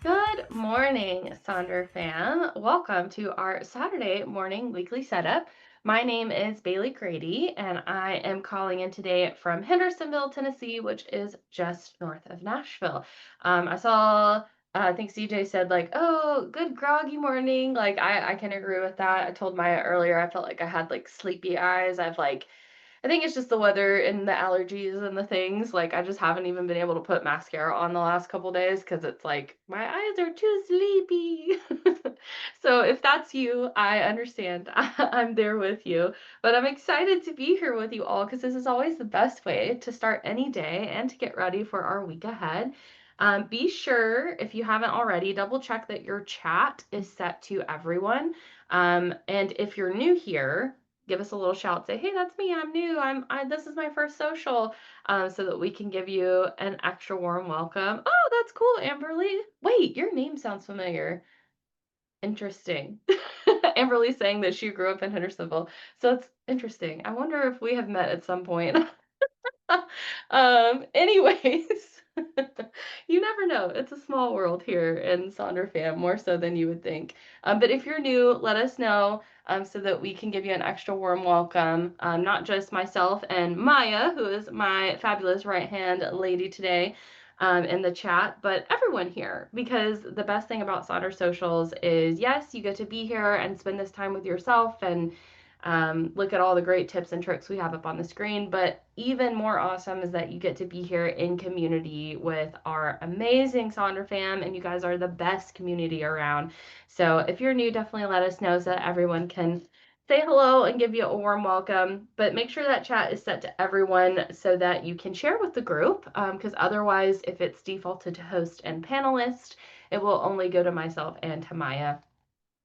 Good morning, Sonder fam. Welcome to our Saturday morning weekly setup. My name is Bailey Grady, and I am calling in today from Hendersonville, Tennessee, which is just north of Nashville. I saw, I think CJ said, like, oh, good groggy morning. Like, I can agree with that. I told Maya earlier, I felt like I had like sleepy eyes. I think it's just the weather and the allergies and the things. Like, I just haven't even been able to put mascara on the last couple days because it's like my eyes are too sleepy. So if that's you, I understand. I'm there with you. But I'm excited to be here with you all because this is always the best way to start any day and to get ready for our week ahead. Be sure, if you haven't already, double check that your chat is set to everyone. And if you're new here, give us a little shout, say, hey, that's me, I'm new, this is my first social, so that we can give you an extra warm welcome. Oh, that's cool, Amberly. Wait, your name sounds familiar. Interesting. Amberly saying that she grew up in Hendersonville, so it's interesting. I wonder if we have met at some point. Anyways, you never know. It's a small world here in Sonder fam, more so than you would think. But if you're new, let us know so that we can give you an extra warm welcome. Not just myself and Maya, who is my fabulous right hand lady today, in the chat, but everyone here. Because the best thing about Sonder Socials is, yes, you get to be here and spend this time with yourself and look at all the great tips and tricks we have up on the screen. But even more awesome is that you get to be here in community with our amazing Sonder fam, and you guys are the best community around. So if you're new, definitely let us know so that everyone can say hello and give you a warm welcome. But make sure that chat is set to everyone so that you can share with the group, because otherwise, if it's defaulted to host and panelist, it will only go to myself and to Maya,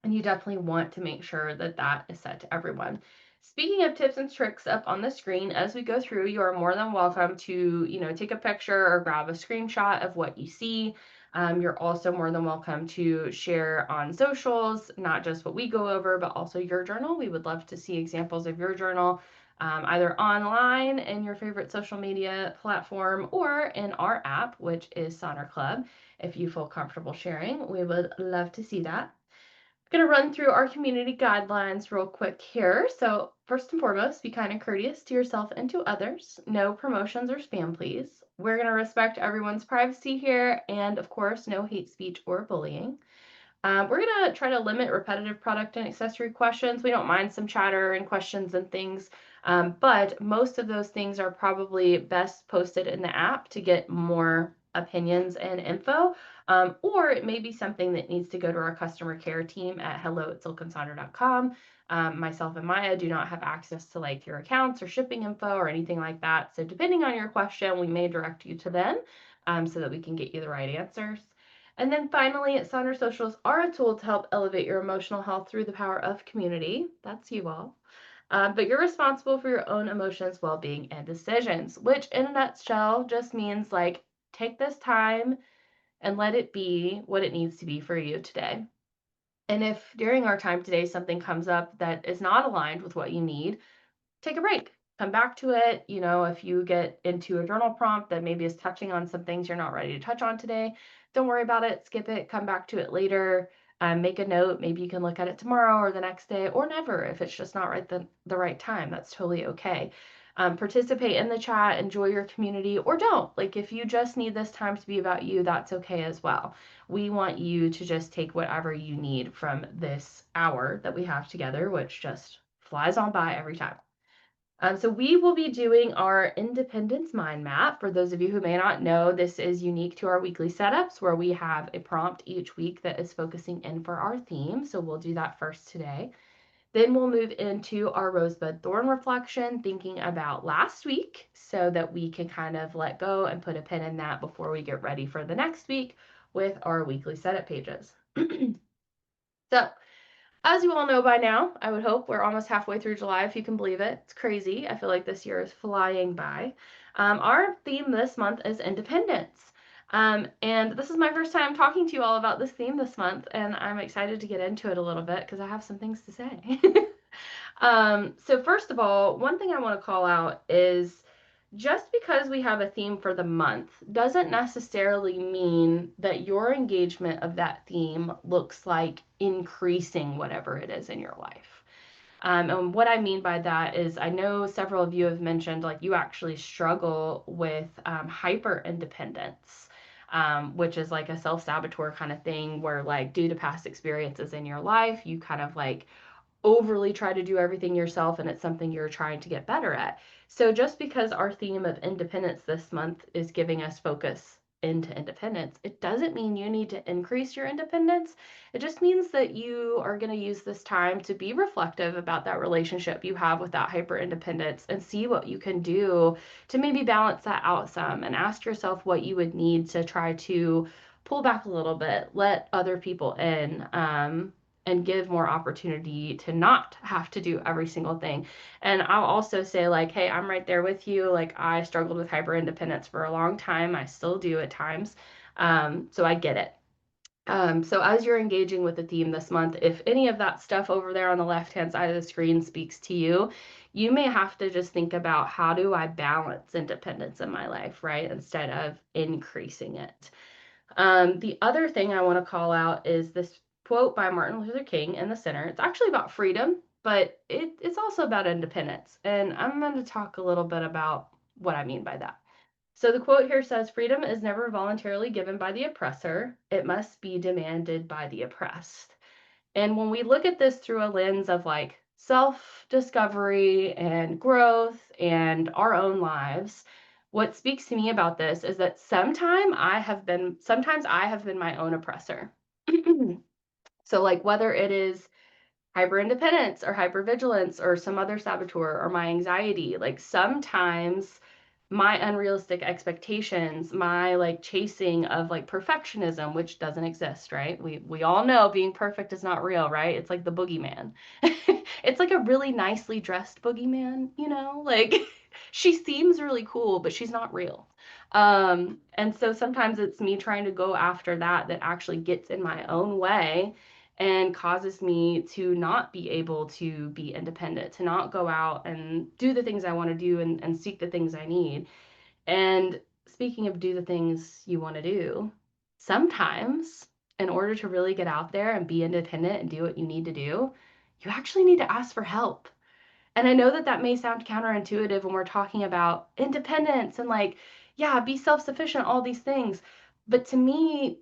and you definitely want to make sure that that is set to everyone. Speaking of tips and tricks up on the screen, as we go through, you are more than welcome to, take a picture or grab a screenshot of what you see. You're also more than welcome to share on socials, not just what we go over, but also your journal. We would love to see examples of your journal, either online in your favorite social media platform or in our app, which is Sonner Club. If you feel comfortable sharing, we would love to see that. Going to run through our community guidelines real quick here. So first and foremost, be kind and courteous to yourself and to others. No promotions or spam, please. We're going to respect everyone's privacy here, and of course, no hate speech or bullying. We're going to try to limit repetitive product and accessory questions. We don't mind some chatter and questions and things, but most of those things are probably best posted in the app to get more opinions and info, or it may be something that needs to go to our customer care team at hello@silkensonder.com. Myself and Maya do not have access to like your accounts or shipping info or anything like that. So depending on your question, we may direct you to them so that we can get you the right answers. And then finally, Sonder Socials are a tool to help elevate your emotional health through the power of community. That's you all. But you're responsible for your own emotions, well being, and decisions, which in a nutshell just means like take this time and let it be what it needs to be for you today. And if during our time today something comes up that is not aligned with what you need, take a break. Come back to it. If you get into a journal prompt that maybe is touching on some things you're not ready to touch on today, don't worry about it. Skip it. Come back to it later. Make a note. Maybe you can look at it tomorrow or the next day or never if it's just not right the right time. That's totally okay. Participate in the chat, enjoy your community, or don't. Like if you just need this time to be about you, that's okay as well. We want you to just take whatever you need from this hour that we have together, which just flies on by every time. So we will be doing our Independence Mind Map. For those of you who may not know, this is unique to our weekly setups where we have a prompt each week that is focusing in for our theme. So we'll do that first today. Then we'll move into our Rosebud Thorn reflection, thinking about last week so that we can kind of let go and put a pin in that before we get ready for the next week with our weekly setup pages. So as you all know by now, I would hope we're almost halfway through July, if you can believe it. It's crazy. I feel like this year is flying by. Our theme this month is independence. And this is my first time talking to you all about this theme this month, and I'm excited to get into it a little bit because I have some things to say. So first of all, one thing I want to call out is Just because we have a theme for the month doesn't necessarily mean that your engagement of that theme looks like increasing whatever it is in your life. And what I mean by that is, I know several of you have mentioned like you actually struggle with hyper independence, which is like a self saboteur kind of thing where, like, due to past experiences in your life, you kind of like overly try to do everything yourself and it's something you're trying to get better at. So just because our theme of independence this month is giving us focus into independence, it doesn't mean you need to increase your independence. It just means that you are going to use this time to be reflective about that relationship you have with that hyper independence and see what you can do to maybe balance that out some, and ask yourself what you would need to try to pull back a little bit, let other people in, and give more opportunity to not have to do every single thing. And I'll also say, like, hey, I'm right there with you. Like, I struggled with hyper independence for a long time. I still do at times. So I get it. So as you're engaging with the theme this month, if any of that stuff over there on the left-hand side of the screen speaks to you, you may have to just think about, how do I balance independence in my life, right? Instead of increasing it. The other thing I want to call out is this quote by Martin Luther King in the center. It's actually about freedom, but it's also about independence. And I'm going to talk a little bit about what I mean by that. So the quote here says, freedom is never voluntarily given by the oppressor. It must be demanded by the oppressed. And when we look at this through a lens of like self-discovery and growth and our own lives, what speaks to me about this is that sometimes I have been my own oppressor. So like whether it is hyperindependence or hypervigilance or some other saboteur or my anxiety, like sometimes my unrealistic expectations, my like chasing of like perfectionism, which doesn't exist, right? We all know being perfect is not real, right? It's like the boogeyman. It's like a really nicely dressed boogeyman, you know? Like she seems really cool, but she's not real. And so sometimes it's me trying to go after that actually gets in my own way and causes me to not be able to be independent, to not go out and do the things I want to do, and seek the things I need. And speaking of do the things you want to do, sometimes in order to really get out there and be independent and do what you need to do, you actually need to ask for help. And I know that may sound counterintuitive when we're talking about independence and like, yeah, be self sufficient, all these things. But to me,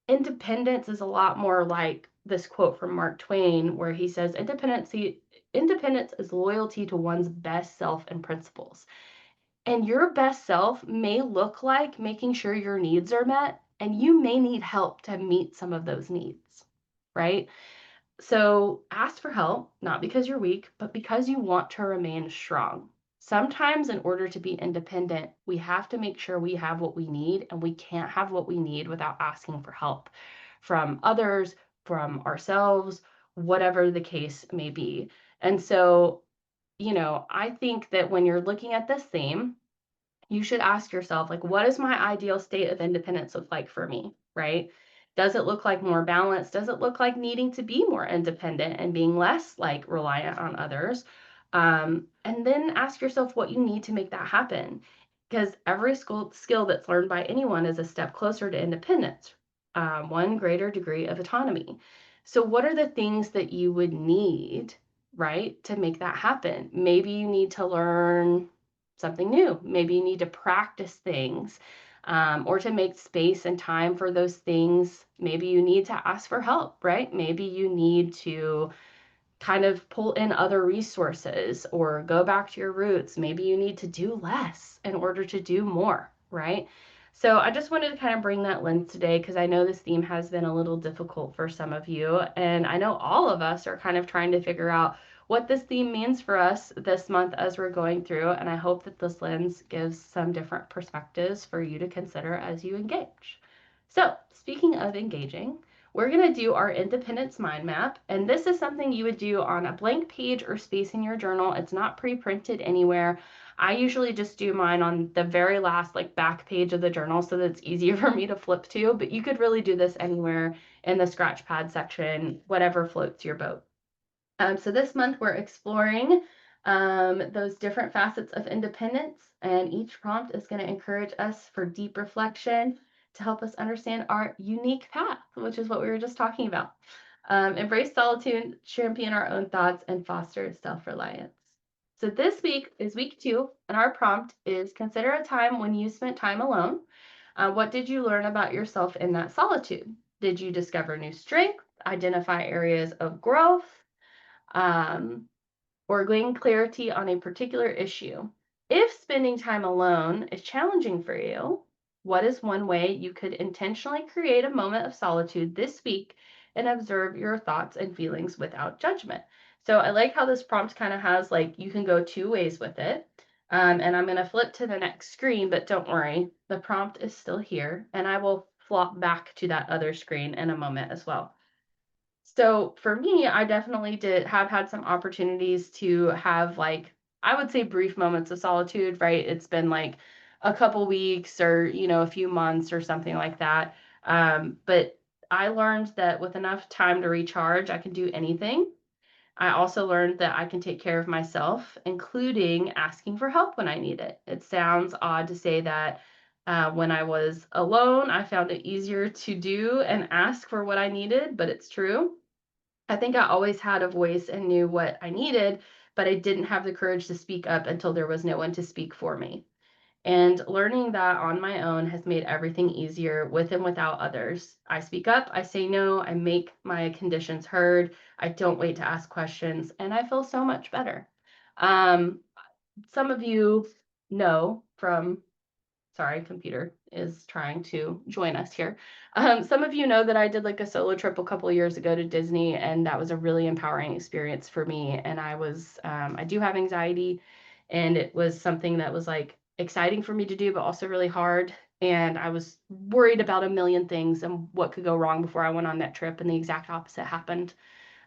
independence is a lot more like this quote from Mark Twain, where he says, independence is loyalty to one's best self and principles. And your best self may look like making sure your needs are met, and you may need help to meet some of those needs, right? So ask for help, not because you're weak, but because you want to remain strong. Sometimes, in order to be independent, we have to make sure we have what we need, and we can't have what we need without asking for help from others, from ourselves, whatever the case may be. And so, I think that when you're looking at this theme, you should ask yourself, like, what does my ideal state of independence look like for me, right? Does it look like more balance? Does it look like needing to be more independent and being less like reliant on others? And then ask yourself what you need to make that happen. Because every skill that's learned by anyone is a step closer to independence, one greater degree of autonomy. So, what are the things that you would need, right, to make that happen? Maybe you need to learn something new. Maybe you need to practice things, or to make space and time for those things. Maybe you need to ask for help, right? Maybe you need to kind of pull in other resources or go back to your roots. Maybe you need to do less in order to do more, right? So I just wanted to kind of bring that lens today because I know this theme has been a little difficult for some of you. And I know all of us are kind of trying to figure out what this theme means for us this month as we're going through. And I hope that this lens gives some different perspectives for you to consider as you engage. So speaking of engaging, we're going to do our independence mind map. And this is something you would do on a blank page or space in your journal. It's not pre-printed anywhere. I usually just do mine on the very last like back page of the journal so that it's easier for me to flip to, but you could really do this anywhere in the scratch pad section, whatever floats your boat. So this month we're exploring those different facets of independence. And each prompt is going to encourage us for deep reflection to help us understand our unique path, which is what we were just talking about. Embrace solitude, champion our own thoughts, and foster self reliance. So, this week is week 2, and our prompt is consider a time when you spent time alone. What did you learn about yourself in that solitude? Did you discover new strength, identify areas of growth? Um, or gain clarity on a particular issue. If spending time alone is challenging for you, what is one way you could intentionally create a moment of solitude this week and observe your thoughts and feelings without judgment? So I like how this prompt kind of has like you can go 2 ways with it. And I'm going to flip to the next screen, but don't worry, the prompt is still here, and I will flop back to that other screen in a moment as well. So for me, I definitely did have had some opportunities to have like, I would say brief moments of solitude, right? It's been like a couple weeks or, a few months or something like that. But I learned that with enough time to recharge, I can do anything. I also learned that I can take care of myself, including asking for help when I need it. It sounds odd to say that when I was alone, I found it easier to do and ask for what I needed, but it's true. I think I always had a voice and knew what I needed, but I didn't have the courage to speak up until there was no one to speak for me. And learning that on my own has made everything easier with and without others. I speak up, I say no, I make my conditions heard, I don't wait to ask questions, and I feel so much better. Um, some of you know from Sorry, computer is trying to join us here. Some of you know that I did like a solo trip a couple of years ago to Disney, and that was a really empowering experience for me. And I do have anxiety, and it was something that was like exciting for me to do, but also really hard. And I was worried about a million things and what could go wrong before I went on that trip, and the exact opposite happened.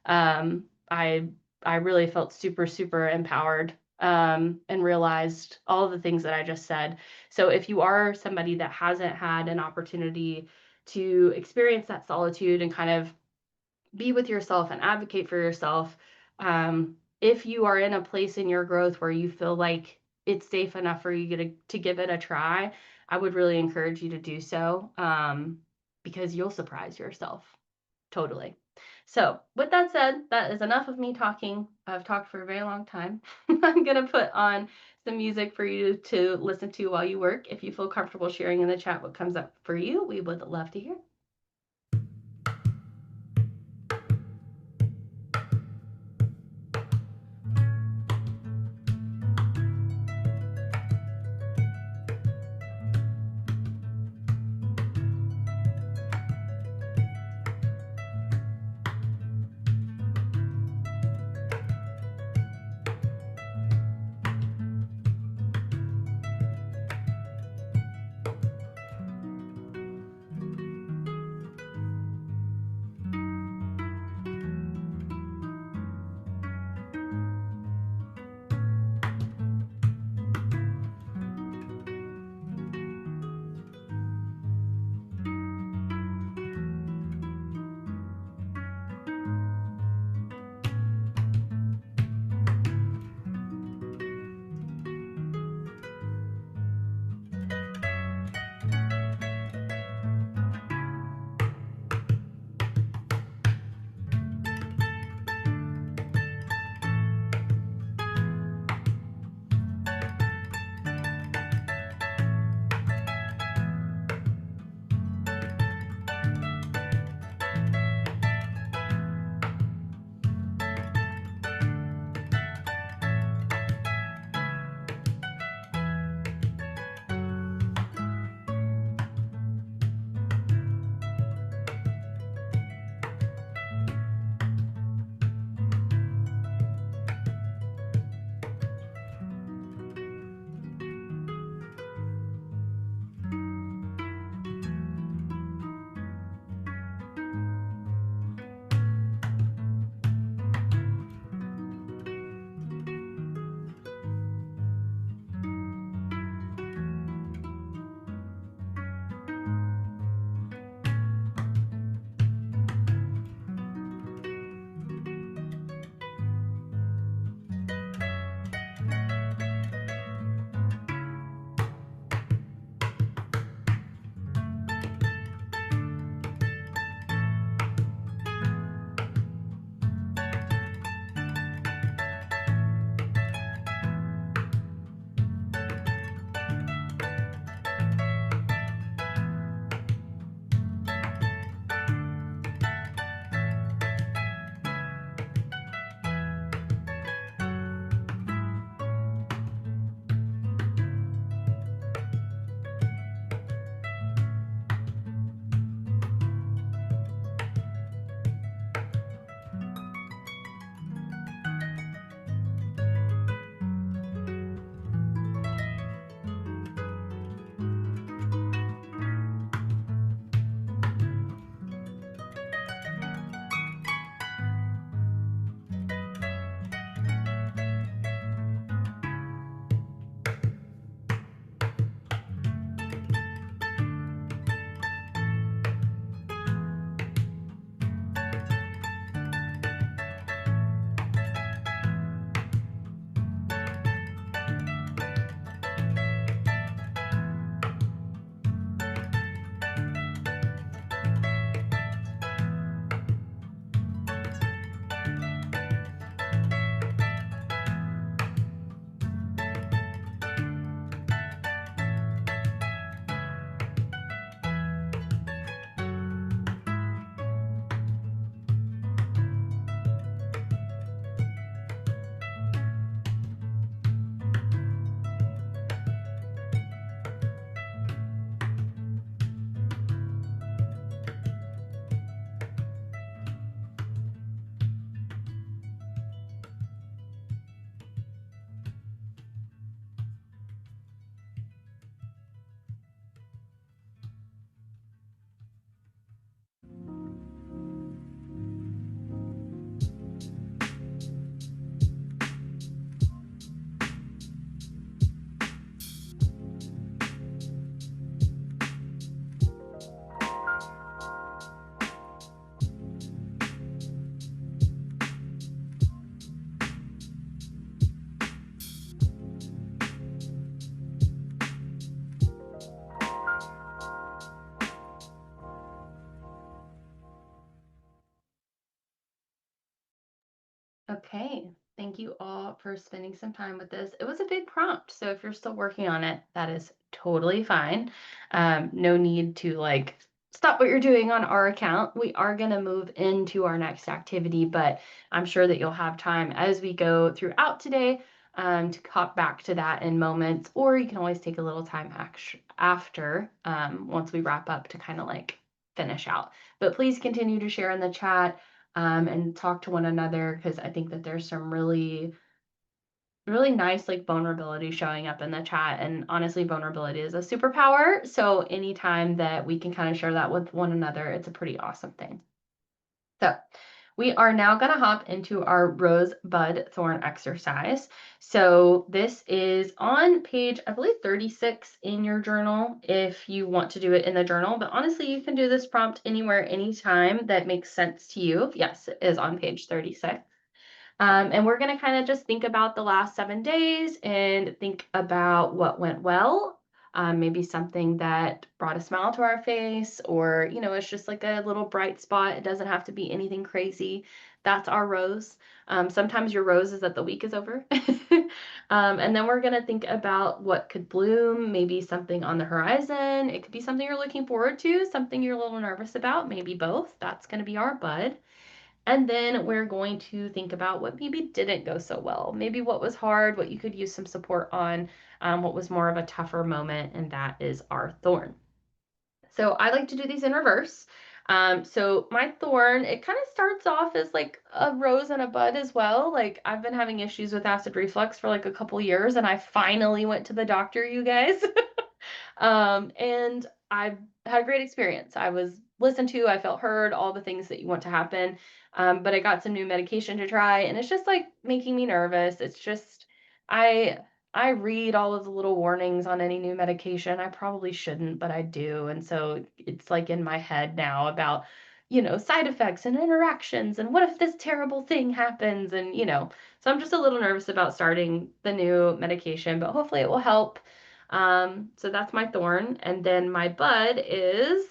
um, I I really felt super, super empowered, and realized all of the things that I just said. So if you are somebody that hasn't had an opportunity to experience that solitude and kind of be with yourself and advocate for yourself, if you are in a place in your growth where you feel like it's safe enough for you to give it a try, I would really encourage you to do so, because you'll surprise yourself. Totally. So, with that said, that is enough of me talking. I've talked for a very long time. I'm going to put on some music for you to listen to while you work. If you feel comfortable sharing in the chat what comes up for you, we would love to hear. thank you all for spending some time with this. It was a big prompt, so if you're still working on it, that is totally fine. No need to like stop what you're doing on our account. We are going to move into our next activity, but I'm sure that you'll have time as we go throughout today to hop back to that in moments, or you can always take a little time after once we wrap up to kind of like finish out. But please continue to share in the chat and talk to one another, because I think that there's some really, really nice like vulnerability showing up in the chat. And honestly, vulnerability is a superpower. So anytime that we can kind of share that with one another, it's a pretty awesome thing. So we are now going to hop into our rose bud thorn exercise. So this is on page, I believe, 36 in your journal if you want to do it in the journal. But honestly, you can do this prompt anywhere, anytime that makes sense to you. Yes, it is on page 36. And we're going to kind of just think about the last 7 days and think about what went well. Maybe something that brought a smile to our face, or, it's just like a little bright spot. It doesn't have to be anything crazy. That's our rose. Sometimes your rose is that the week is over. And then we're going to think about what could bloom, maybe something on the horizon. It could be something you're looking forward to, something you're a little nervous about, maybe both. That's going to be our bud. And then we're going to think about what maybe didn't go so well, maybe what was hard, what you could use some support on, what was more of a tougher moment, and that is our thorn. So I like to do these in reverse. So my thorn, it kind of starts off as like a rose and a bud as well. Like I've been having issues with acid reflux for like a couple years, and I finally went to the doctor, you guys. And I had a great experience. I was listened to, I felt heard, all the things that you want to happen. But I got some new medication to try, and it's just like making me nervous. It's just, I I read all of the little warnings on any new medication. I probably shouldn't, but I do. And so it's like in my head now about, side effects and interactions and what if this terrible thing happens, and, so I'm just a little nervous about starting the new medication, but hopefully it will help. So that's my thorn. And then my bud is,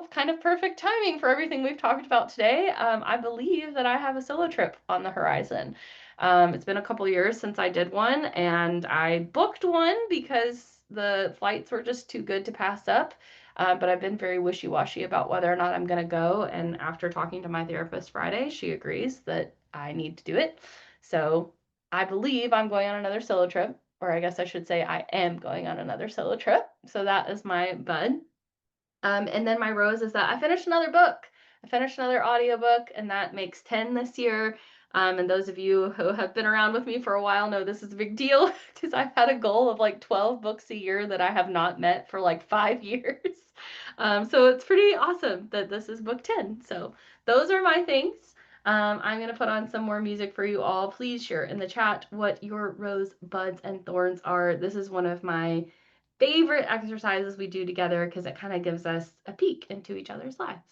kind of perfect timing for everything we've talked about today. I believe that I have a solo trip on the horizon. It's been a couple years since I did one, and I booked one because the flights were just too good to pass up. But I've been very wishy-washy about whether or not I'm going to go. And after talking to my therapist Friday, she agrees that I need to do it. So I believe I'm going on another solo trip, or I guess I should say I am going on another solo trip. So that is my bud. And then my rose is that I finished another book. I finished another audiobook, and that makes 10 this year. And those of you who have been around with me for a while know this is a big deal because I've had a goal of like 12 books a year that I have not met for like 5 years. So it's pretty awesome that this is book 10. So those are my things. I'm going to put on some more music for you all. Please share in the chat what your rose, buds, and thorns are. This is one of my favorite exercises we do together because it kind of gives us a peek into each other's lives.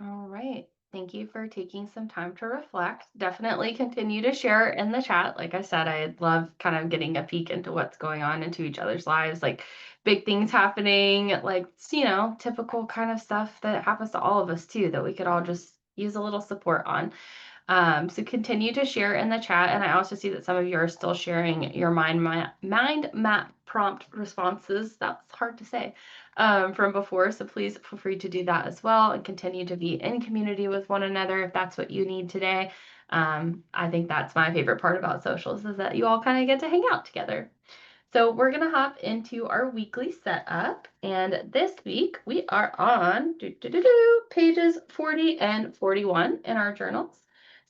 All right. Thank you for taking some time to reflect. Definitely continue to share in the chat. Like I said, I love kind of getting a peek into what's going on into each other's lives, like big things happening, like, typical kind of stuff that happens to all of us too, that we could all just use a little support on. So continue to share in the chat. And I also see that some of you are still sharing your mind map prompt responses. That's hard to say from before. So please feel free to do that as well and continue to be in community with one another if that's what you need today. I think that's my favorite part about socials is that you all kind of get to hang out together. So we're going to hop into our weekly setup. And this week we are on pages 40 and 41 in our journals.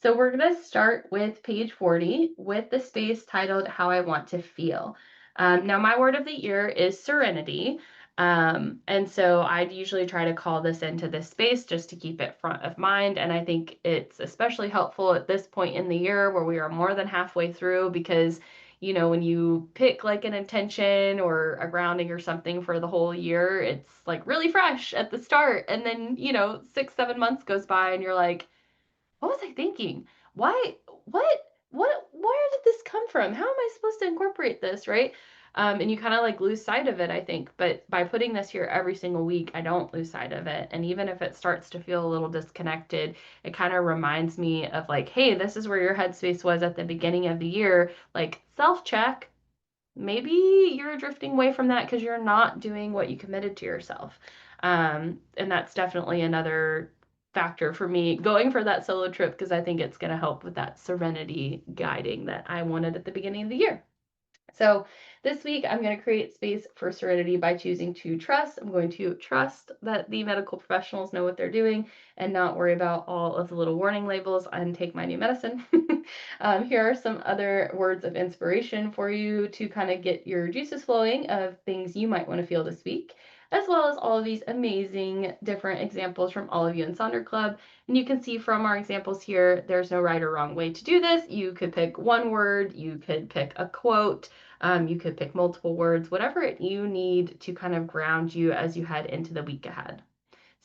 So we're going to start with page 40 with the space titled How I Want to Feel. Now, my word of the year is serenity. And so I'd usually try to call this into this space just to keep it front of mind. And I think it's especially helpful at this point in the year where we are more than halfway through because when you pick like an intention or a grounding or something for the whole year, it's like really fresh at the start. And then, 6, 7 months goes by and you're like, what was I thinking? Why, where did this come from? How am I supposed to incorporate this? Right. And you kind of like lose sight of it, I think. But by putting this here every single week, I don't lose sight of it. And even if it starts to feel a little disconnected, it kind of reminds me of like, hey, this is where your headspace was at the beginning of the year. Like self check, maybe you're drifting away from that because you're not doing what you committed to yourself. And that's definitely another factor for me going for that solo trip because I think it's going to help with that serenity guiding that I wanted at the beginning of the year. So this week, I'm going to create space for serenity by choosing to trust. I'm going to trust that the medical professionals know what they're doing and not worry about all of the little warning labels and take my new medicine. Here are some other words of inspiration for you to kind of get your juices flowing of things you might want to feel this week, as well as all of these amazing different examples from all of you in Sonder Club. And you can see from our examples here, there's no right or wrong way to do this. You could pick one word, you could pick a quote, you could pick multiple words, whatever you need to kind of ground you as you head into the week ahead.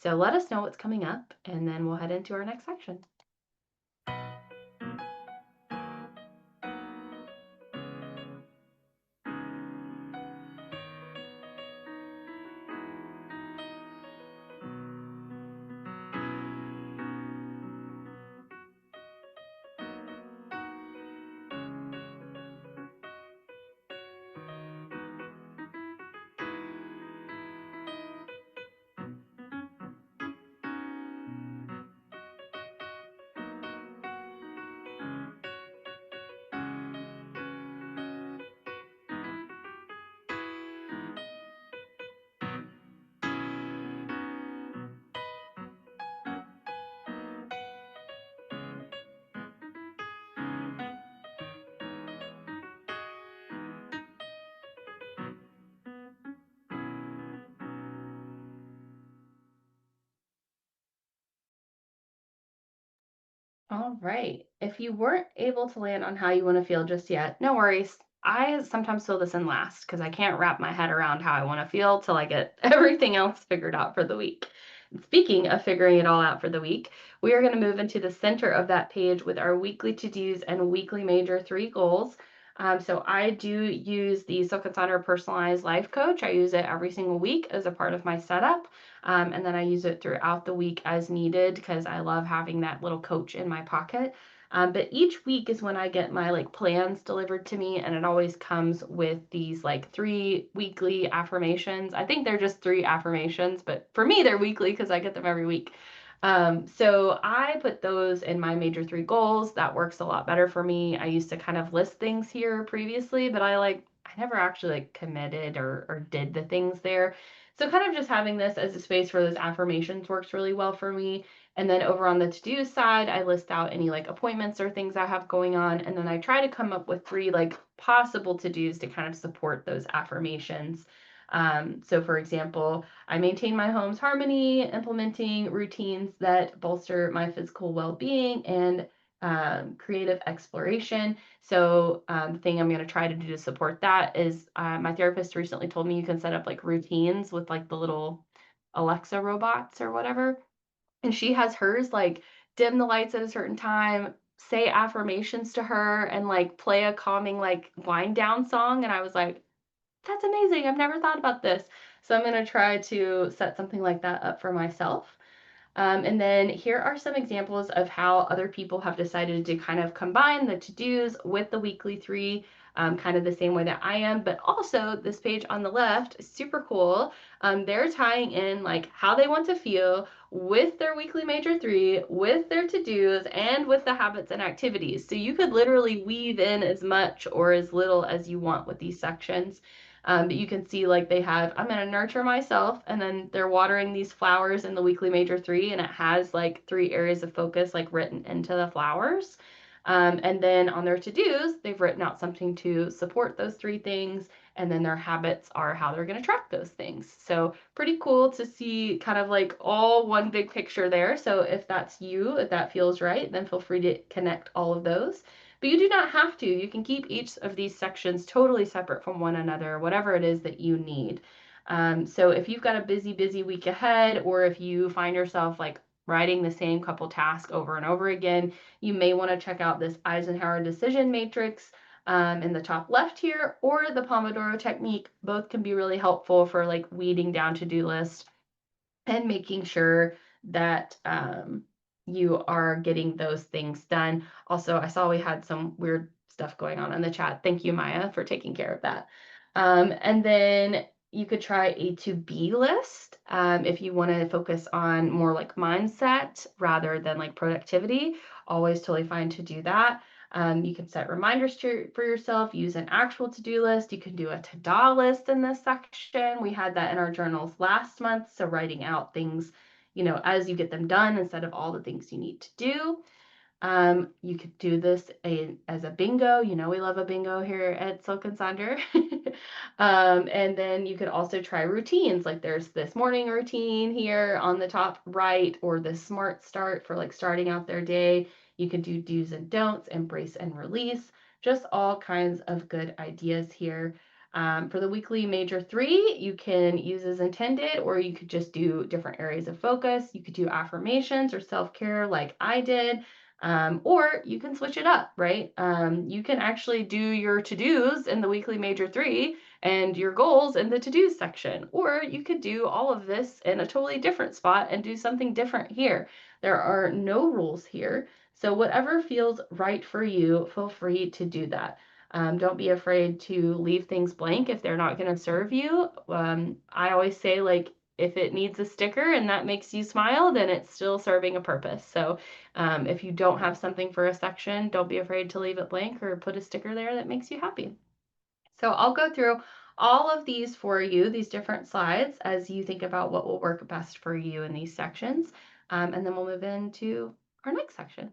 So let us know what's coming up, and then we'll head into our next section. All right. If you weren't able to land on how you want to feel just yet, no worries. I sometimes feel this in last because I can't wrap my head around how I want to feel till I get everything else figured out for the week. And speaking of figuring it all out for the week, we are going to move into the center of that page with our weekly to-dos and weekly major 3 goals. So I do use the Silk and Sonder personalized life coach. I use it every single week as a part of my setup. And then I use it throughout the week as needed because I love having that little coach in my pocket. But each week is when I get my like plans delivered to me, and it always comes with these like 3 weekly affirmations. I think they're just 3 affirmations, but for me they're weekly because I get them every week. So I put those in my major 3 goals. That works a lot better for me. I used to kind of list things here previously, but I never actually like committed or did the things there. So kind of just having this as a space for those affirmations works really well for me. And then over on the to-do side, I list out any like appointments or things I have going on. And then I try to come up with 3 like possible to-dos to kind of support those affirmations. So for example, I maintain my home's harmony, implementing routines that bolster my physical well-being and creative exploration. So the thing I'm going to try to do to support that is my therapist recently told me you can set up like routines with like the little Alexa robots or whatever. And she has hers, like, dim the lights at a certain time, say affirmations to her, and, like, play a calming, like, wind down song, and I was like, "That's amazing, I've never thought about this." So I'm gonna try to set something like that up for myself. And then here are some examples of how other people have decided to kind of combine the to-dos with the weekly three, kind of the same way that I am. But also this page on the left is super cool. They're tying in like how they want to feel with their weekly major three, with their to-dos, and with the habits and activities. So you could literally weave in as much or as little as you want with these sections. But you can see like they have, I'm going to nurture myself, and then they're watering these flowers in the weekly major three, and it has like 3 areas of focus like written into the flowers. And then on their to-dos, they've written out something to support those 3 things, and then their habits are how they're going to track those things. So pretty cool to see kind of like all one big picture there. So if that's you, if that feels right, then feel free to connect all of those. But you do not have to. You can keep each of these sections totally separate from one another, whatever it is that you need. So if you've got a busy, busy week ahead, or if you find yourself like writing the same couple tasks over and over again, you may want to check out this Eisenhower decision matrix in the top left here, or the Pomodoro technique. Both can be really helpful for like weeding down to-do lists and making sure that you are getting those things done. Also, I saw we had some weird stuff going on in the chat. Thank you, Maya, for taking care of that. And then you could try a to-be list if you want to focus on more like mindset rather than like productivity. Always totally fine to do that. You can set reminders for yourself, use an actual to-do list. You can do a to-do list in this section. We had that in our journals last month. So writing out things, as you get them done instead of all the things you need to do. You could do this as a bingo. We love a bingo here at Silk and Sonder. And then you could also try routines. Like there's this morning routine here on the top right, or the smart start for like starting out their day. You can do do's and don'ts, embrace and release, just all kinds of good ideas here. For the weekly major three, you can use as intended, or you could just do different areas of focus. You could do affirmations or self-care like I did. Or you can switch it up, right? You can actually do your to-dos in the weekly major three and your goals in the to-dos section. Or you could do all of this in a totally different spot and do something different here. There are no rules here. So whatever feels right for you, feel free to do that. Don't be afraid to leave things blank if they're not going to serve you. I always say, like, if it needs a sticker and that makes you smile, then it's still serving a purpose. So if you don't have something for a section, don't be afraid to leave it blank or put a sticker there that makes you happy. So I'll go through all of these for you, these different slides, as you think about what will work best for you in these sections. And then we'll move into our next section.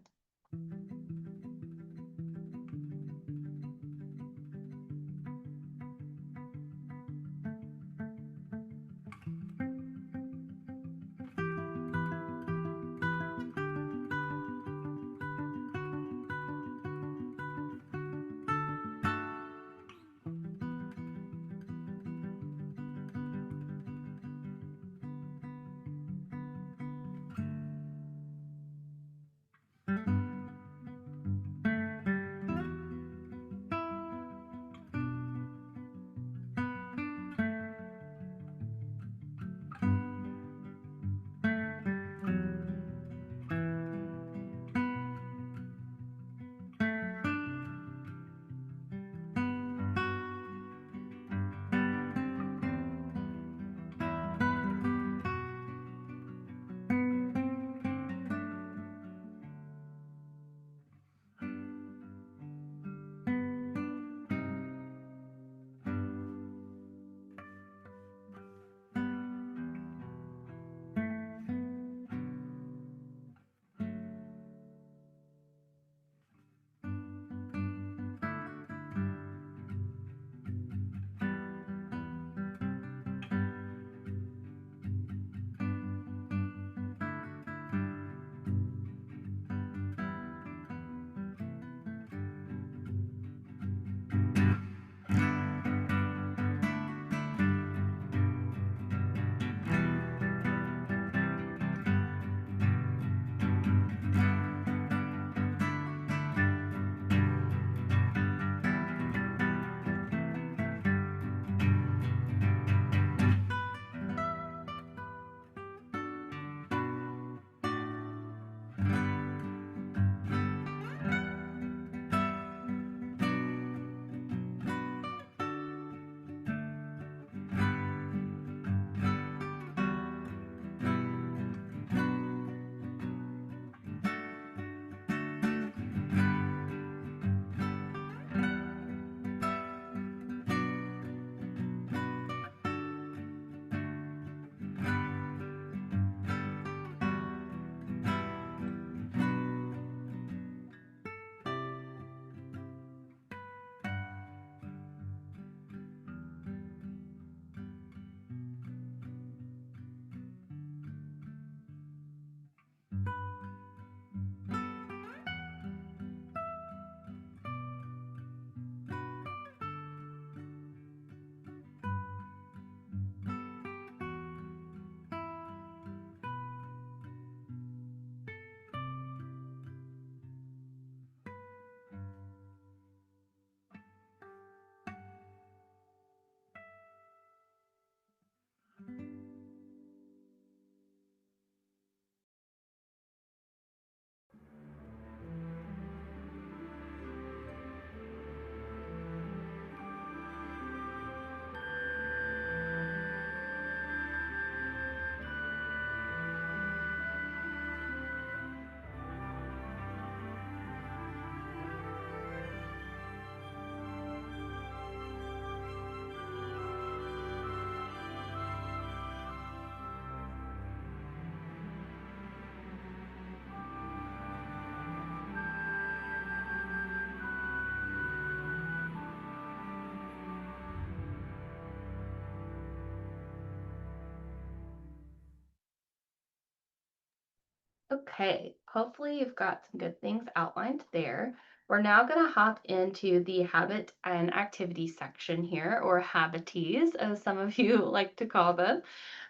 Okay, hopefully you've got some good things outlined there. We're now going to hop into the habit and activity section here, or habities, as some of you like to call them.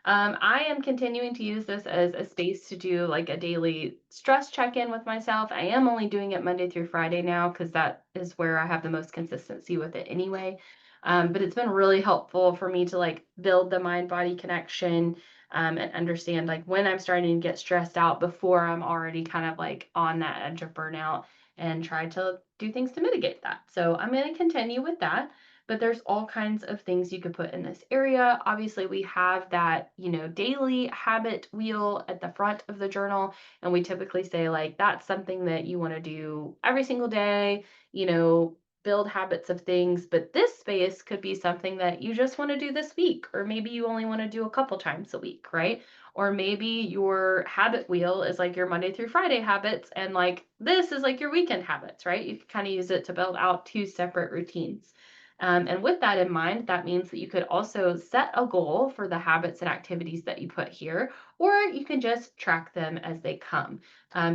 I am continuing to use this as a space to do like a daily stress check in with myself. I am only doing it Monday through Friday now because that is where I have the most consistency with it anyway. But it's been really helpful for me to like build the mind body connection, and understand like when I'm starting to get stressed out before I'm already kind of like on that edge of burnout, and try to do things to mitigate that. So I'm going to continue with that. But there's all kinds of things you could put in this area. Obviously, we have that, daily habit wheel at the front of the journal. And we typically say, like, that's something that you want to do every single day, you know, build habits of things. But this space could be something that you just want to do this week, or maybe you only want to do a couple times a week, right? Or maybe your habit wheel is like your Monday through Friday habits, and like this is like your weekend habits, right? You can kind of use it to build out two separate routines. And with that in mind, that means that you could also set a goal for the habits and activities that you put here, or you can just track them as they come.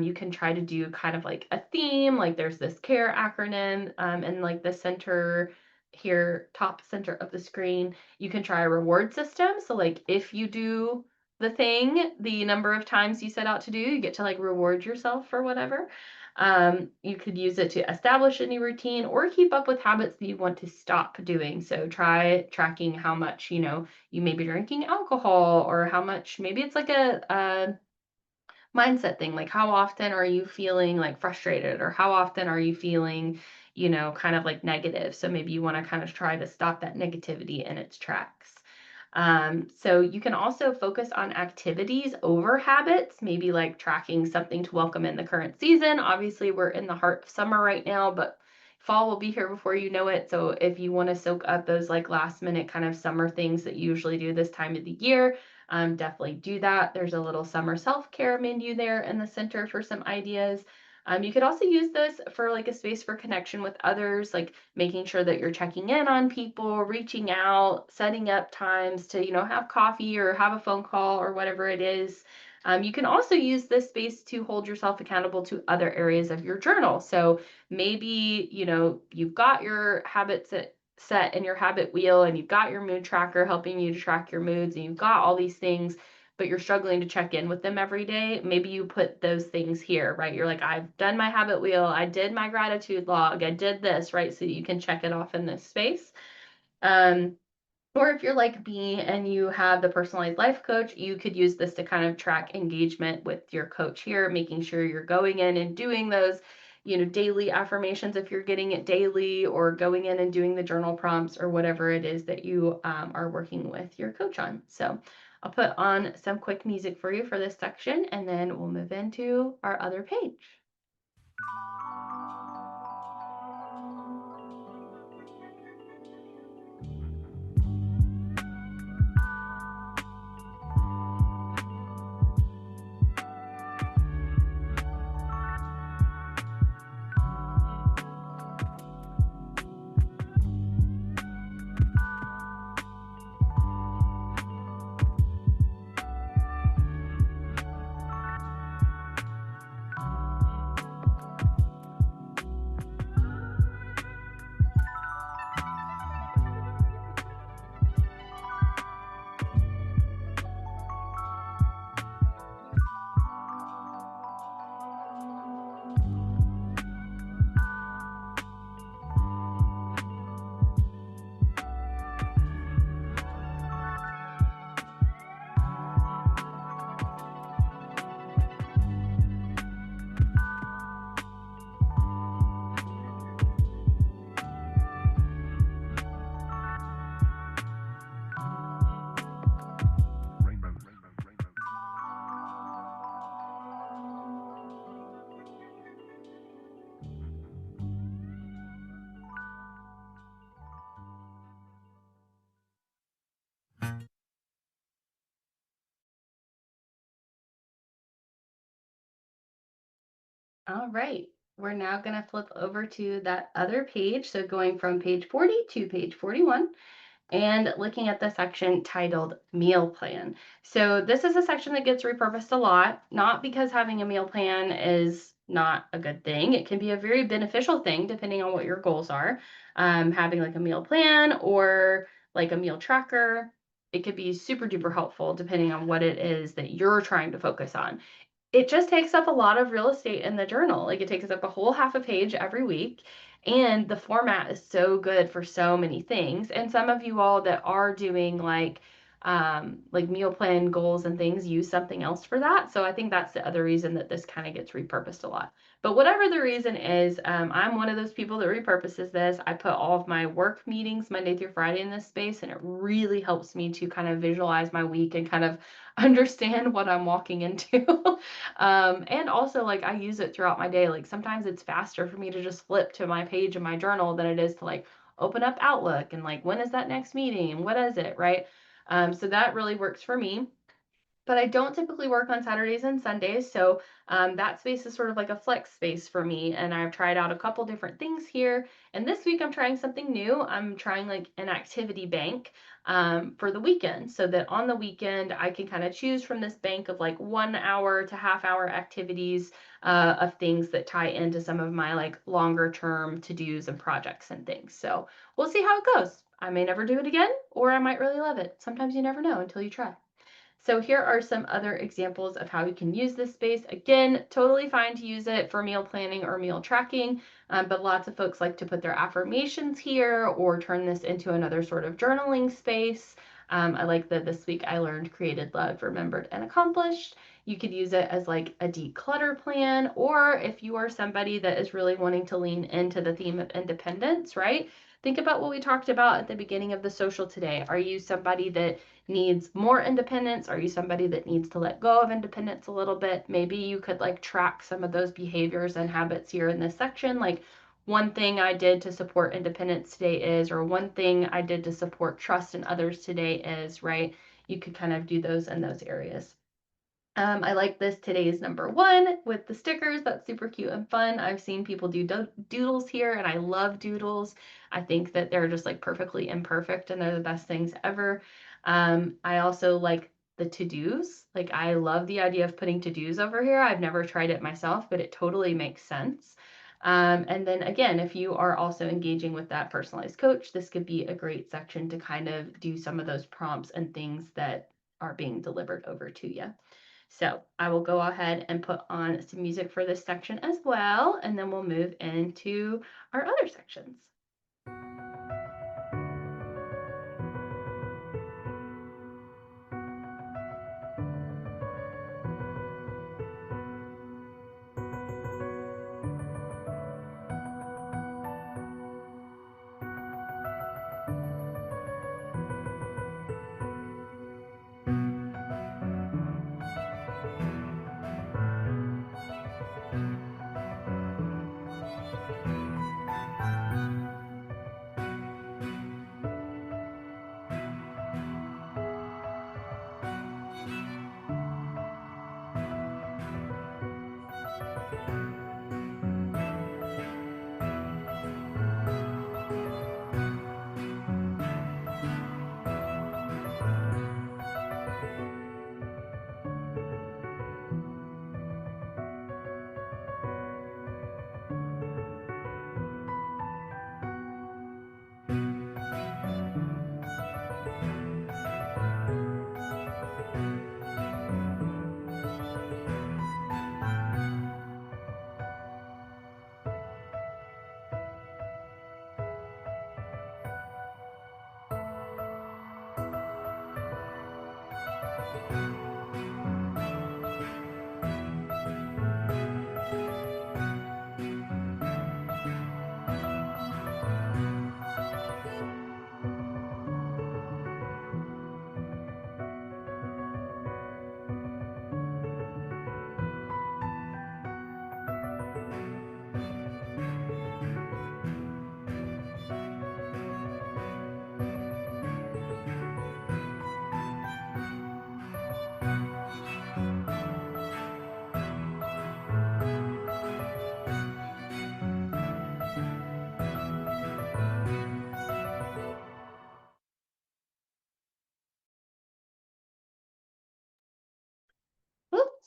You can try to do kind of like a theme, like there's this CARE acronym, and like the center here, top center of the screen, you can try a reward system. So, like, if you do the thing, the number of times you set out to do, you get to like reward yourself for whatever. You could use it to establish a new routine or keep up with habits that you want to stop doing. So try tracking how much, you may be drinking alcohol, or how much, maybe it's like a mindset thing. Like, how often are you feeling like frustrated, or how often are you feeling, kind of like negative? So maybe you want to kind of try to stop that negativity in its tracks. So you can also focus on activities over habits, maybe like tracking something to welcome in the current season. Obviously, we're in the heart of summer right now, but fall will be here before you know it. So if you want to soak up those like last minute kind of summer things that you usually do this time of the year, definitely do that. There's a little summer self-care menu there in the center for some ideas. You could also use this for like a space for connection with others, like making sure that you're checking in on people, reaching out, setting up times to, have coffee or have a phone call or whatever it is. You can also use this space to hold yourself accountable to other areas of your journal. So maybe, you've got your habits set in your habit wheel, and you've got your mood tracker helping you to track your moods, and you've got all these things, but you're struggling to check in with them every day. Maybe you put those things here, right? You're like, I've done my habit wheel, I did my gratitude log, I did this, right? So you can check it off in this space. Um, or if you're like me and you have the personalized life coach, you could use this to kind of track engagement with your coach here, making sure you're going in and doing those, daily affirmations if you're getting it daily, or going in and doing the journal prompts or whatever it is that you are working with your coach on. So I'll put on some quick music for you for this section, and then we'll move into our other page. All right, we're now going to flip over to that other page. So going from page 40 to page 41. and looking at the section titled Meal Plan. So, this is a section that gets repurposed a lot, not because having a meal plan is not a good thing. It can be a very beneficial thing depending on what your goals are. Having like a meal plan or like a meal tracker, it could be super duper helpful depending on what it is that you're trying to focus on. It just takes up a lot of real estate in the journal. Like, it takes up a whole half a page every week. And the format is so good for so many things. And some of you all that are doing like meal plan goals and things use something else for that. So I think that's the other reason that this kind of gets repurposed a lot. But whatever the reason is, I'm one of those people that repurposes this. I put all of my work meetings Monday through Friday in this space, and it really helps me to kind of visualize my week and kind of understand what I'm walking into. And also, like, I use it throughout my day. Like, sometimes it's faster for me to just flip to my page in my journal than it is to like open up Outlook and like, when is that next meeting? What is it? Right. So that really works for me. But I don't typically work on Saturdays and Sundays, so that space is sort of like a flex space for me. And I've tried out a couple different things here. And this week I'm trying something new. I'm trying like an activity bank for the weekend, so that on the weekend I can kind of choose from this bank of like 1 hour to half-hour activities of things that tie into some of my like longer term to-dos and projects and things. So we'll see how it goes. I may never do it again, or I might really love it. Sometimes you never know until you try. So here are some other examples of how you can use this space. Again, totally fine to use it for meal planning or meal tracking, but lots of folks like to put their affirmations here or turn this into another sort of journaling space. I like that this week I learned created, loved, remembered, and accomplished. You could use it as like a declutter plan, or if you are somebody that is really wanting to lean into the theme of independence, right? Think about what we talked about at the beginning of the social today. Are you somebody that needs more independence? Are you somebody that needs to let go of independence a little bit? Maybe you could like track some of those behaviors and habits here in this section. Like, one thing I did to support independence today is, or one thing I did to support trust in others today is, right? You could kind of do those in those areas. I like this today's number one with the stickers. That's super cute and fun. I've seen people do doodles here, and I love doodles. I think that they're just like perfectly imperfect and they're the best things ever. I also like the to-dos. Like, I love the idea of putting to-dos over here. I've never tried it myself, but it totally makes sense. And then again, if you are also engaging with that personalized coach, this could be a great section to kind of do some of those prompts and things that are being delivered over to you. So I will go ahead and put on some music for this section as well, and then we'll move into our other sections.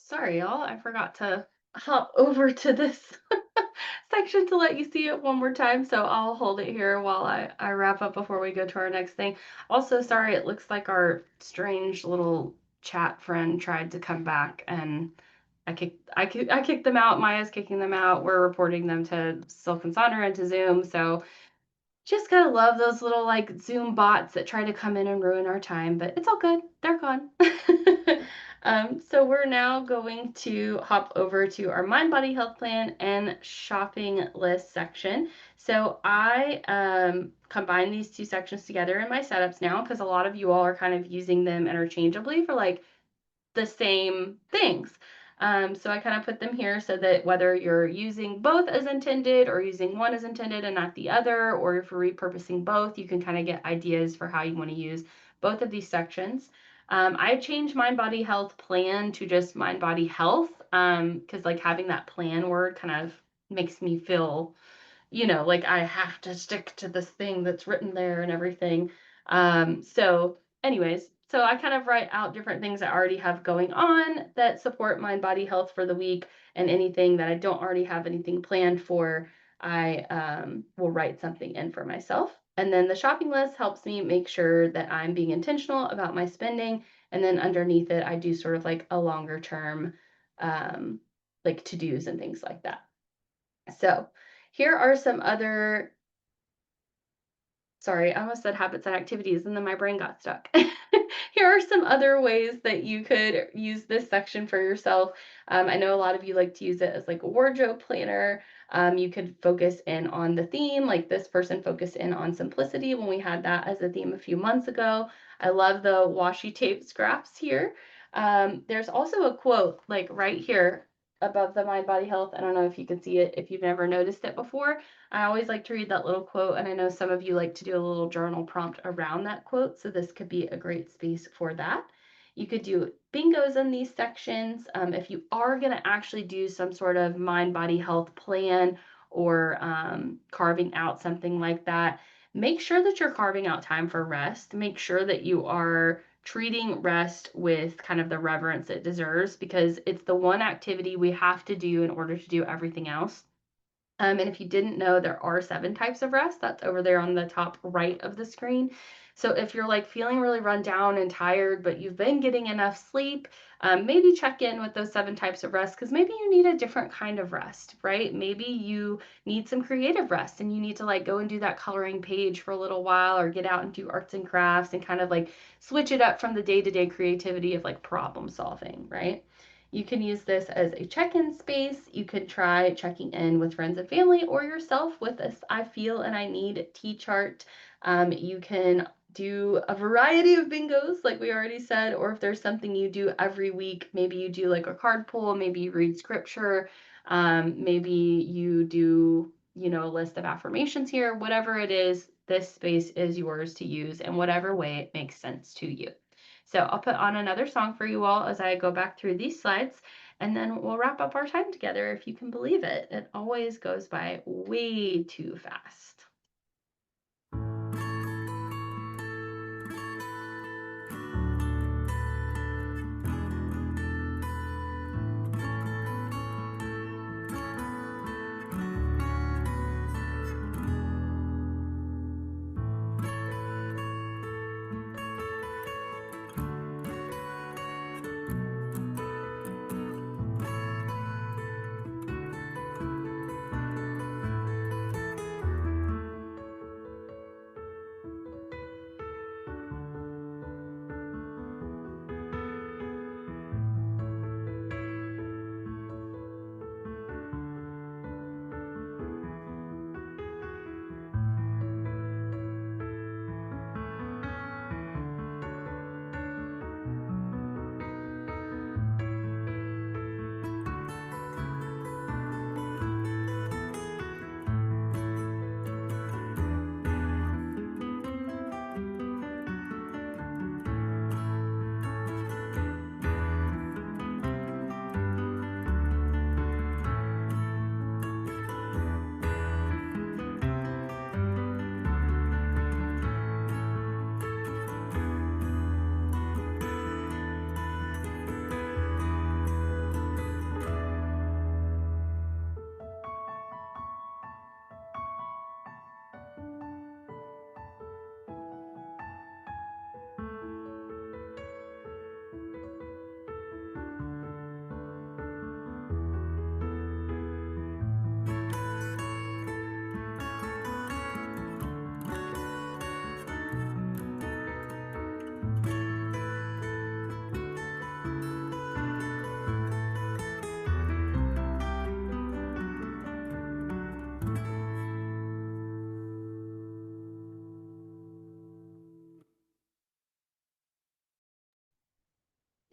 Sorry, y'all. I forgot to hop over to this section to let you see it one more time. So I'll hold it here while I wrap up before we go to our next thing. Also, sorry, it looks like our strange little chat friend tried to come back and I kicked them out. Maya's kicking them out. We're reporting them to Silk and Sonder and to Zoom. So just gotta love those little like Zoom bots that try to come in and ruin our time, but it's all good. They're gone. So we're now going to hop over to our Mind Body Health Plan and shopping list section. So I combine these two sections together in my setups now because a lot of you all are kind of using them interchangeably for like the same things. So I kind of put them here so that whether you're using both as intended or using one as intended and not the other, or if you're repurposing both, you can kind of get ideas for how you want to use both of these sections. I changed Mind Body Health Plan to just Mind Body Health because like having that plan word kind of makes me feel like I have to stick to this thing that's written there and everything. Anyways, so I kind of write out different things I already have going on that support mind body health for the week, and anything that I don't already have anything planned for, I will write something in for myself. And then the shopping list helps me make sure that I'm being intentional about my spending. And then underneath it, I do sort of like a longer term, like to-dos and things like that. So here are some other, sorry, I almost said habits and activities and then my brain got stuck. Here are some other ways that you could use this section for yourself. I know a lot of you like to use it as like a wardrobe planner. You could focus in on the theme, like this person focused in on simplicity when we had that as a theme a few months ago. I love the washi tape scraps here. There's also a quote like right here above the mind body health. I don't know if you can see it if you've never noticed it before. I always like to read that little quote, and I know some of you like to do a little journal prompt around that quote, so this could be a great space for that. You could do bingos in these sections. If you are going to actually do some sort of mind body health plan or carving out something like that, make sure that you're carving out time for rest. Make sure that you are treating rest with kind of the reverence it deserves, because it's the one activity we have to do in order to do everything else. And if you didn't know, there are 7 types of rest. That's over there on the top right of the screen. So if you're like feeling really run down and tired, but you've been getting enough sleep, maybe check in with those 7 types of rest, because maybe you need a different kind of rest, right? Maybe you need some creative rest and you need to like go and do that coloring page for a little while, or get out and do arts and crafts and kind of like switch it up from the day-to-day creativity of like problem solving, right? You can use this as a check-in space. You could try checking in with friends and family or yourself with this I feel and I need T-chart. You can do a variety of bingos, like we already said, or if there's something you do every week, maybe you do like a card pull, maybe you read scripture, maybe you do, a list of affirmations here. Whatever it is, this space is yours to use in whatever way it makes sense to you. So I'll put on another song for you all as I go back through these slides, and then we'll wrap up our time together, if you can believe it. It always goes by way too fast.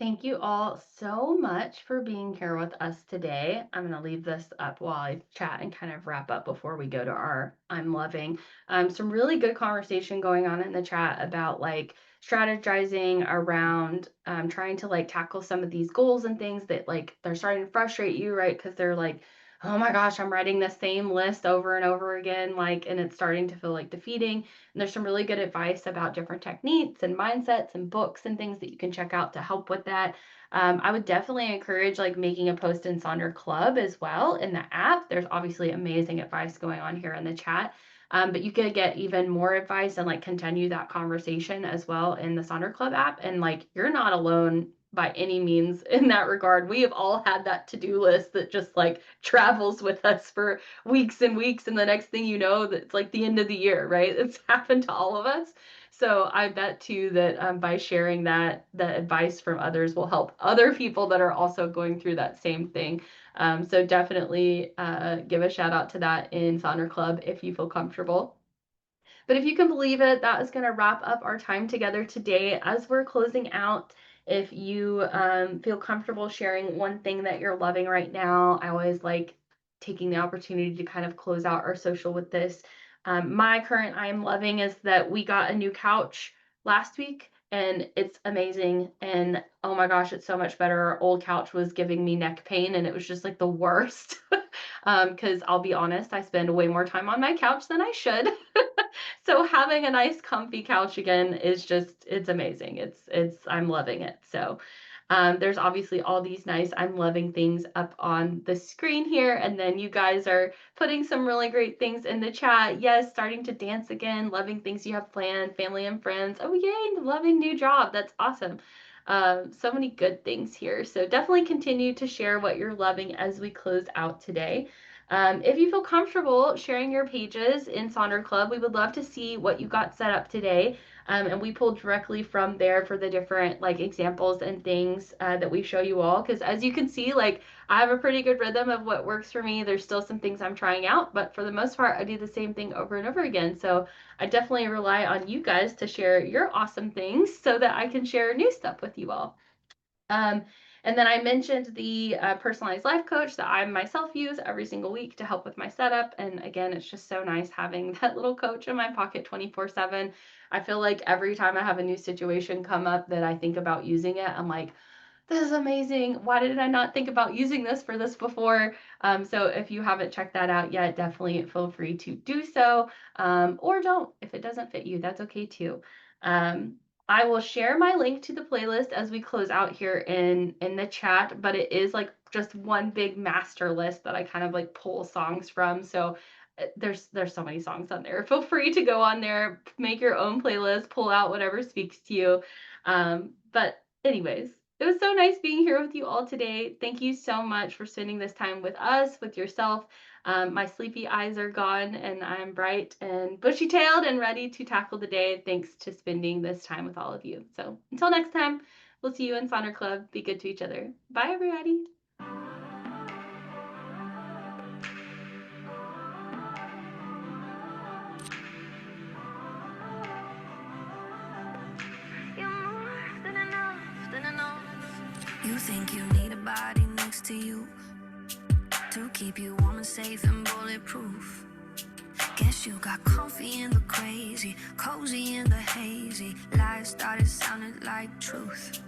Thank you all so much for being here with us today. I'm going to leave this up while I chat and kind of wrap up before we go to our I'm loving. Some really good conversation going on in the chat about like strategizing around trying to like tackle some of these goals and things that like they're starting to frustrate you, right? Because they're like, oh my gosh, I'm writing the same list over and over again, like, and it's starting to feel like defeating. And there's some really good advice about different techniques and mindsets and books and things that you can check out to help with that. I would definitely encourage like making a post in Sonder Club as well in the app. There's obviously amazing advice going on here in the chat. But you could get even more advice and like continue that conversation as well in the Sonder Club app. And like you're not alone by any means in that regard. We have all had that to-do list that just like travels with us for weeks and weeks, and the next thing you know, that's like the end of the year, right? It's happened to all of us. So I bet too that by sharing that, the advice from others will help other people that are also going through that same thing. So definitely give a shout out to that in Sonder Club if you feel comfortable. But if you can believe it, that is going to wrap up our time together today. As we're closing out, if you feel comfortable sharing one thing that you're loving right now, I always like taking the opportunity to kind of close out our social with this. My current I am loving is that we got a new couch last week and it's amazing. And oh my gosh, it's so much better. Our old couch was giving me neck pain and it was just like the worst. Because I'll be honest, I spend way more time on my couch than I should. So having a nice comfy couch again is just, it's amazing. I'm loving it. So there's obviously all these nice I'm loving things up on the screen here. And then you guys are putting some really great things in the chat. Yes, starting to dance again, loving things you have planned, family and friends. Oh yay, loving new job. That's awesome. So many good things here. So definitely continue to share what you're loving as we close out today. If you feel comfortable sharing your pages in Sonder Club, we would love to see what you got set up today. And we pulled directly from there for the different like examples and things that we show you all. Because as you can see, like I have a pretty good rhythm of what works for me. There's still some things I'm trying out, but for the most part, I do the same thing over and over again. So I definitely rely on you guys to share your awesome things so that I can share new stuff with you all. And then I mentioned the personalized life coach that I myself use every single week to help with my setup. And again, it's just so nice having that little coach in my pocket 24/7. I feel like every time I have a new situation come up that I think about using it, I'm like, this is amazing. Why did I not think about using this for this before? So if you haven't checked that out yet, definitely feel free to do so, or don't. If it doesn't fit you, that's okay too. I will share my link to the playlist as we close out here in the chat, but it is like just one big master list that I kind of like pull songs from. So there's so many songs on there. Feel free to go on there, make your own playlist, pull out whatever speaks to you. But anyways, it was so nice being here with you all today. Thank you so much for spending this time with us, with yourself. My sleepy eyes are gone and I'm bright and bushy-tailed and ready to tackle the day thanks to spending this time with all of you. So until next time, we'll see you in Sonder Club. Be good to each other. Bye, everybody. You think you need a body next to you to keep you warm and safe and bulletproof. Guess you got comfy in the crazy, cozy in the hazy. Lies started sounding like truth.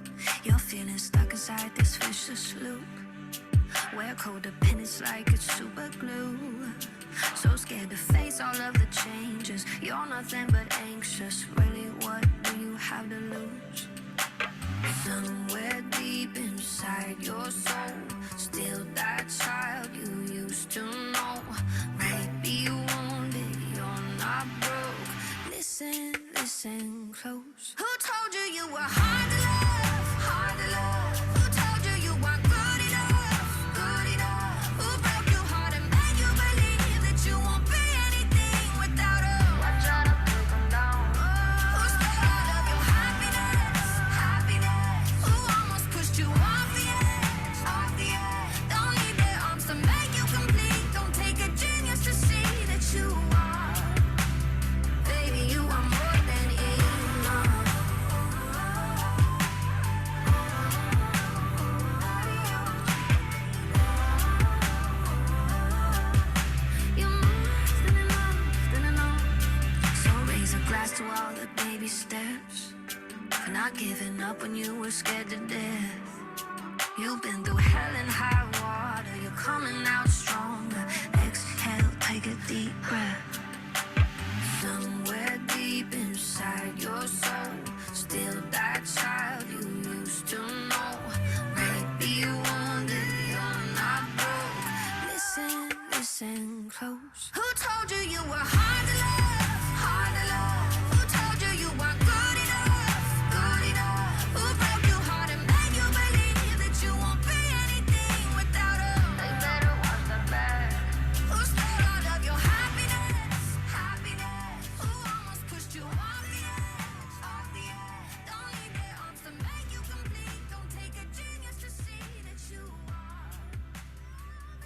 You're feeling stuck inside this vicious loop where codependence like it's super glue. So scared to face all of the changes. You're nothing but anxious. Really, what do you have to lose? Somewhere deep inside your soul, still that child you used to know. Might be wounded, you're not broke. Listen, listen close. Who told you you were hard to love? Hard to love. Who told you you weren't good enough? Good enough. Who broke your heart and made you believe that you won't be anything without her? Watch out, I'll break them down. Who stole all of your happiness? Happiness. Who almost pushed you off the edge? Off the edge. Don't need their arms to make you complete. Don't take a genius to see that you are. Baby, you are more than enough. Not giving up when you were scared to death. You've been through hell and high water, you're coming out stronger. Exhale, take a deep breath. Somewhere deep inside your soul, still that child you used to know. Maybe wounded, you're not broke. Listen, listen close. Who told you you were home?